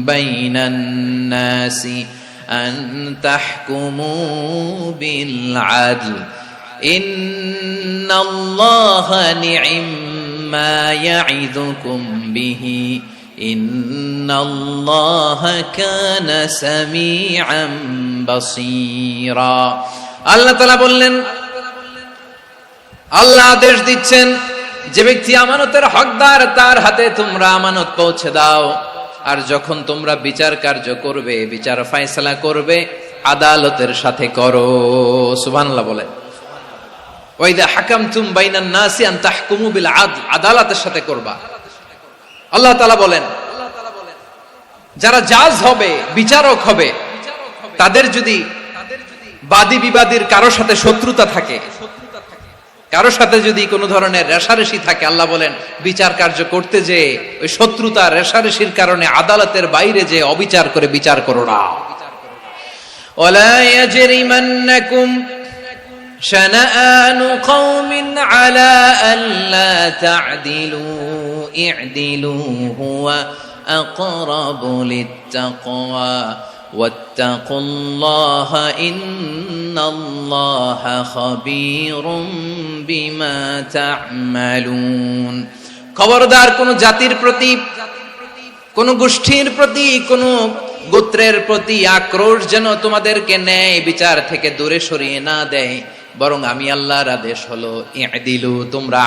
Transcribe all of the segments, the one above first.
বাইনান নাসি আন তাহকুমু বিল আদল ইন্নাল্লাহা নি'ম্মা ইয়া'iদুকুম বিহি ইন্নাল্লাহা কানা সামিআন বাসীরা। আল্লাহ তাআলা বললেন, আল্লাহ আদেশ দিচ্ছেন, যে ব্যক্তি আমানতের হকদার তার হাতে তোমরা আমানত পৌঁছে দাও। আর যখন তোমরা বিচার কার্য করবে, বিচার ফয়সালা করবে, আদালতের সাথে করো। সুবহানাল্লাহ বলেন। ওয়া ইযা হাকামতুম বাইনান নাসি আন তাহকুমু বিল আদল, আদালতের সাথে করবা। আল্লাহ তাআলা বলেন, যারা জাজ হবে, বিচারক হবে, তাদের যদি বাদী বিবাদীর কারো সাথে শত্রুতা থাকে, কারো সাথে যদি কোনো ধরনের রেষারেষি থাকে, আল্লাহ বলেন বিচার কার্য করতে যে ওই শত্রুতা রেষারেষির কারণে আদালতের বাইরে যে অবিচার করে বিচার করো না। ওয়ালা ইয়াজরিমান্নাকুম শানাআনু কওমিন আলা আল্লা তা'দিলু ই'দিলু হুয়া আকরাবু লিত্তাকওয়া ওয়াত্তাকুল্লাহা ইন্নাল্লাহা খাবীরুম বিমা তা'মালুন। খবরদার কোন জাতির প্রতি, কোন গোষ্ঠীর প্রতি, কোন গোত্রের প্রতি আক্রোশ যেন তোমাদেরকে ন্যায় বিচার থেকে দূরে সরিয়ে না দেয়, বরং আমি আল্লাহর আদেশ হলো ই'দিলু, তোমরা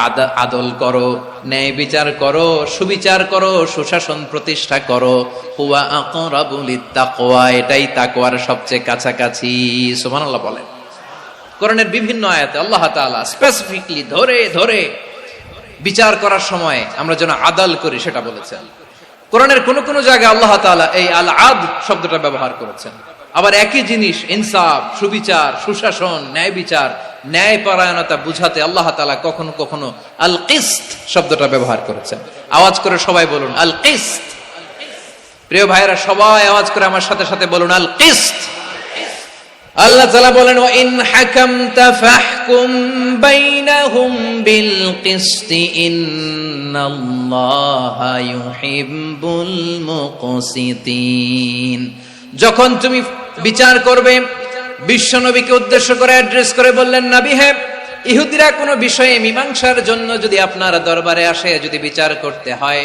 আদল করো, ন্যায় বিচার করো, সুবিচার করো, সুশাসন প্রতিষ্ঠা করো। হুয়া আকরাবু লিত্তাকওয়া, এটাই তাকওয়ার সবচেয়ে কাছাকাছি। সুবহানাল্লাহ বলেন। কোরআনের বিভিন্ন আয়াতে আল্লাহ তাআলা স্পেসিফিকলি ধরে ধরে বিচার করার সময় আমরা যেন আদল করি সেটা বলেছেন। কোরআনের কোন কোন জায়গায় আল্লাহ তাআলা এই আল আদল শব্দটা ব্যবহার করেছেন। আবার একই জিনিস ইনসাফ, সুবিচার, সুশাসন, ন্যায় বিচার, ন্যায় পরায়ণতা বুঝাতে আল্লাহ তাআলা কখনো কখনো আল কিসত শব্দটা ব্যবহার করেছেন। আওয়াজ করে সবাই বলুন আল কিসত। প্রিয় ভাইরা, সবাই আওয়াজ করে আমার সাথে সাথে বলুন আল কিসত। আল্লাহ তাআলা বলেন, ওয়া ইন হাকামতা ফাহকুম বাইনাহুম বিল কিসতি ইন্নাল্লাহা ইউহিব্বুল মুকসিতিন। যখন তুমি বিচার করবে, বিশ্বনবীকে উদ্দেশ্য করে অ্যাড্রেস করে বললেন, নবী হে, ইহুদিরা কোনো বিষয়ে মীমাংসার জন্য যদি আপনার দরবারে আসে, যদি বিচার করতে হয়,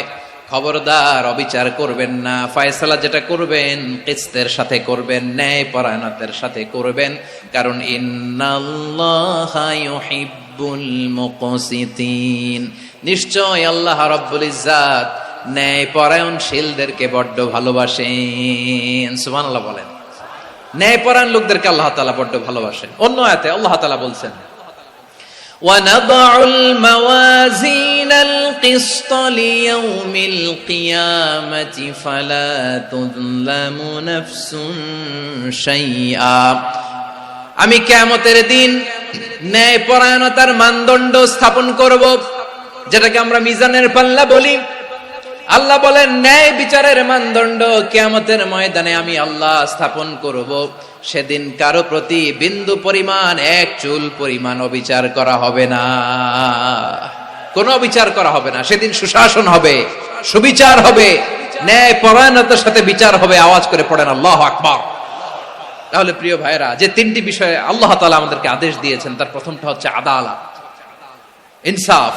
খবরদার অবিচার করবেন না। ফয়সালা যেটা করবেন কিসতের সাথে করবেন, ন্যায় পরায়ণতার সাথে করবেন, কারণ ইন্নাল্লাহা ইউহিব্বুল মুকসিতিন, নিশ্চয় আল্লাহ রাব্বুল ইজ্জাত ন্যায় পরায়ণশীলদেরকে বড্ড ভালোবাসেন। সুবহানাল্লাহ বলেন। ন্যায় পরায়ণ লোকদেরকে আল্লাহ তাআলা বড্ড ভালোবাসেন। অন্য আয়াতে আল্লাহ তাআলা বলছেন, وَنَضَعُ الْمَوَازِينَ الْقِسْطَ لِيَوْمِ الْقِيَامَةِ فَلَا تُظْلَمُ نَفْسٌ شَيْئًا। আমি কিয়ামতের দিন ন্যায় পরায়ণতার মানদণ্ড স্থাপন করব, যেটাকে আমরা মিজানের পাল্লা বলি। আল্লাহ বলেন, ন্যায় বিচারের মানদণ্ড কিয়ামতের ময়দানে আমি আল্লাহ স্থাপন করব। সেদিন কারো প্রতি বিন্দু পরিমাণ, এক চুল পরিমাণ অবিচার করা হবে না, কোনো অবিচার করা হবে না। সেদিন সুশাসন হবে, সুবিচার হবে, ন্যায় পরায়ণতার সাথে বিচার হবে। আওয়াজ করে পড়েন আল্লাহু আকবার। তাহলে প্রিয় ভাইরা, যে তিনটি বিষয়ে আল্লাহ তাআলা আমাদেরকে আদেশ দিয়েছেন, তার প্রথমটা হচ্ছে আদালত, ইনসাফ।